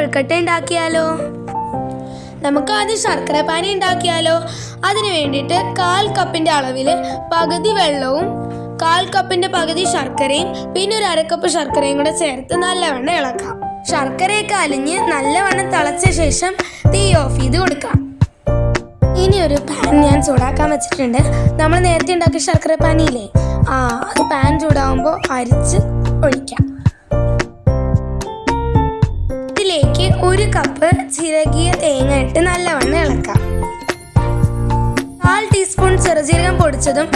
കൊഴുക്കട്ട ഉണ്ടാക്കിയാലോ? നമുക്ക് ആദ്യം ശർക്കര പാനി ഉണ്ടാക്കിയാലോ? അതിന് വേണ്ടിയിട്ട് 1/4 കപ്പിൻ്റെ അളവിൽ പകുതി വെള്ളവും 1/4 കപ്പിൻ്റെ പകുതി ശർക്കരയും പിന്നെ ഒരു 1/2 കപ്പ് ശർക്കരയും കൂടെ ചേർത്ത് നല്ലവണ്ണം ഇളക്കാം. ശർക്കരയൊക്കെ അലിഞ്ഞ് നല്ലവണ്ണം തിളച്ച ശേഷം തീ ഓഫ് ചെയ്ത് കൊടുക്കാം. ഇനി ഒരു പാൻ ഞാൻ ചൂടാക്കാൻ വെച്ചിട്ടുണ്ട്. നമ്മൾ നേരത്തെ ഉണ്ടാക്കിയ ശർക്കര പാനിയില്ലേ, അത് പാൻ ചൂടാകുമ്പോൾ അരിച്ച് ഒഴിക്കാം. ഇതിലേക്ക് 1 കപ്പ് ചിരകിയ തേങ്ങ ഇട്ട് നല്ലവണ്ണം ഇളക്കാം. 1/4 ടീസ്പൂൺ ചെറുജീരകം പൊടിച്ചതും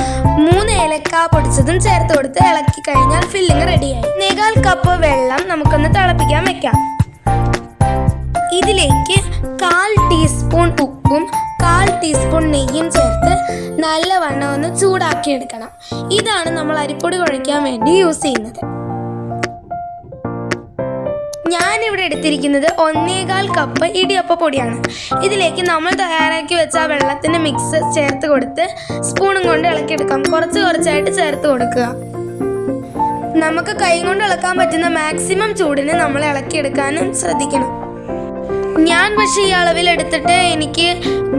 3 ഏലക്ക പൊടിച്ചതും ചേർത്ത് കൊടുത്ത് ഇളക്കി കഴിഞ്ഞാൽ ഫില്ലിങ് റെഡിയായി. 1/4 കപ്പ് വെള്ളം നമുക്കൊന്ന് തിളപ്പിക്കാൻ വെക്കാം. ഇതിലേക്ക് 1/4 ടീസ്പൂൺ ഉപ്പും 1/4 ടീസ്പൂൺ നെയ്യും ചേർത്ത് നല്ലവണ്ണം ഒന്ന് ചൂടാക്കി എടുക്കണം. ഇതാണ് നമ്മൾ അരിപ്പൊടി കുഴയ്ക്കാൻ വേണ്ടി യൂസ് ചെയ്യുന്നത്. ഞാനിവിടെ എടുത്തിരിക്കുന്നത് 1/4 കപ്പ് ഇടിയപ്പ പൊടിയാണ്. ഇതിലേക്ക് നമ്മൾ തയ്യാറാക്കി വെച്ച ആ വെള്ളത്തിൻ്റെ മിക്സ് ചേർത്ത് കൊടുത്ത് സ്പൂണും കൊണ്ട് ഇളക്കിയെടുക്കാം. കുറച്ചായിട്ട് ചേർത്ത് കൊടുക്കുക. നമുക്ക് കൈ കൊണ്ട് ഇളക്കാൻ പറ്റുന്ന മാക്സിമം ചൂടിന് നമ്മൾ ഇളക്കിയെടുക്കാനും ശ്രദ്ധിക്കണം. ഞാൻ പക്ഷേ ഈ അളവിൽ എടുത്തിട്ട് എനിക്ക്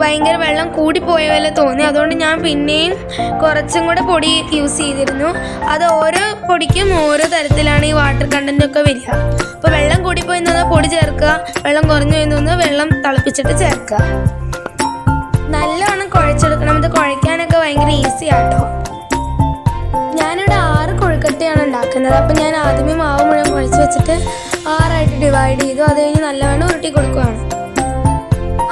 ഭയങ്കര വെള്ളം കൂടിപ്പോയ പോലെ തോന്നി. അതുകൊണ്ട് ഞാൻ പിന്നെയും കുറച്ചും കൂടെ പൊടി യൂസ് ചെയ്തിരുന്നു. അത് ഓരോ പൊടിക്കും ഓരോ തരത്തിലാണ് ഈ വാട്ടർ കണ്ടൻ്റ് ഒക്കെ വരിക. അപ്പോൾ വെള്ളം കൂടിപ്പോയി തോന്നുന്ന പൊടി ചേർക്കുക, വെള്ളം കുറഞ്ഞു പോയി തോന്നുന്ന വെള്ളം തിളപ്പിച്ചിട്ട് ചേർക്കുക. നല്ലവണ്ണം കുഴച്ചെടുക്കണം. ഇത് കുഴയ്ക്കാനൊക്കെ ഭയങ്കര ഈസി ആട്ടോ. ഞാനിവിടെ 6 കൊഴുക്കട്ടയാണ് ഉണ്ടാക്കുന്നത്. അപ്പം ഞാൻ ആദ്യമേ മാവ് മുഴുവൻ കുഴച്ച് വെച്ചിട്ട് 6ആയിട്ട് ഡിവൈഡ് ചെയ്തു. അത് കഴിഞ്ഞ് നല്ലവണ്ണം ഉരുട്ടി കൊടുക്കുകയാണ്.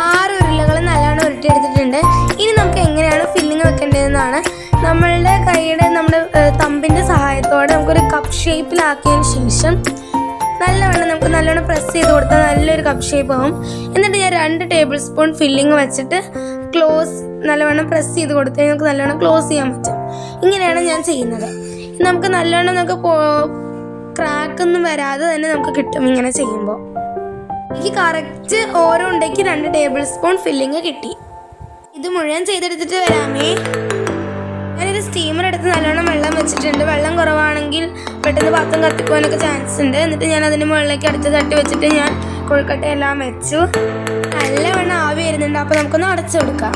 6 ഉരുളകൾ നല്ലവണ്ണം ഉരുട്ടിയെടുത്തിട്ടുണ്ട്. ഇനി നമുക്ക് എങ്ങനെയാണ് ഫില്ലിങ് വെക്കേണ്ടതെന്നാണ്. നമ്മളുടെ കൈയുടെ നമ്മുടെ തമ്പിൻ്റെ സഹായത്തോടെ നമുക്കൊരു കപ്പ് ഷേപ്പിലാക്കിയതിന് ശേഷം നല്ലവണ്ണം പ്രസ് ചെയ്ത് കൊടുത്താൽ നല്ലൊരു കപ്പ് ഷേപ്പ് ആവും. എന്നിട്ട് ഞാൻ 2 ടേബിൾ സ്പൂൺ ഫില്ലിങ് വെച്ചിട്ട് നല്ലവണ്ണം പ്രസ് ചെയ്ത് കൊടുത്താൽ നമുക്ക് നല്ലവണ്ണം ക്ലോസ് ചെയ്യാൻ പറ്റും. ഇങ്ങനെയാണ് ഞാൻ ചെയ്യുന്നത്. നമുക്ക് നല്ലവണ്ണം ക്രാക്കൊന്നും വരാതെ തന്നെ നമുക്ക് കിട്ടും ഇങ്ങനെ ചെയ്യുമ്പോൾ. എനിക്ക് കറക്റ്റ് ഓരോ ഉണ്ടയ്ക്ക് 2 ടേബിൾ സ്പൂൺ ഫില്ലിങ് കിട്ടി. ഇത് മുഴുവൻ ചെയ്തെടുത്തിട്ട് വരാമേ. ഞാനൊരു സ്റ്റീമർ എടുത്ത് നല്ലോണം വെള്ളം വെച്ചിട്ടുണ്ട്. വെള്ളം കുറവാണെങ്കിൽ പെട്ടെന്ന് പാത്രം കത്തിക്കുവാനൊക്കെ ചാൻസ് ഉണ്ട്. എന്നിട്ട് ഞാൻ അതിന് മുകളിലേക്ക് അടുത്ത് തട്ടി വെച്ചിട്ട് ഞാൻ കൊഴുക്കട്ടയെല്ലാം വെച്ചു. നല്ലവണ്ണം ആവി വരുന്നുണ്ട്. അപ്പോൾ നമുക്കൊന്ന് അടച്ചു കൊടുക്കാം.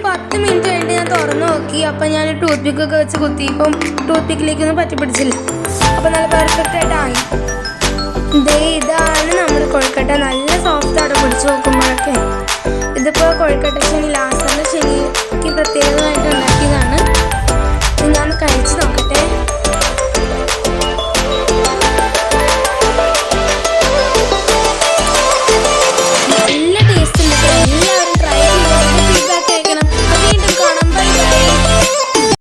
10 മിനിറ്റ് കഴിഞ്ഞിട്ട് ഞാൻ തുറന്നു നോക്കി. അപ്പം ഞാൻ ടൂത്ത് പിക്കൊക്കെ വെച്ച് കുത്തി. ഇപ്പം ടൂത്ത് പിക്കിലേക്കൊന്നും പറ്റിപ്പിടിച്ചില്ല. അപ്പം നല്ല പെർഫെക്റ്റ് ആയിട്ടായി. ഇതാണ് നമ്മുടെ കൊഴുക്കട്ട. നല്ല സോഫ്റ്റ് ആയിട്ട് പിടിച്ച് നോക്കുമ്പോഴൊക്കെ. ഇതിപ്പോൾ കൊഴുക്കട്ട ശനി ലാസ്റ്ററിൻ്റെ ശനിക്ക് പ്രത്യേകത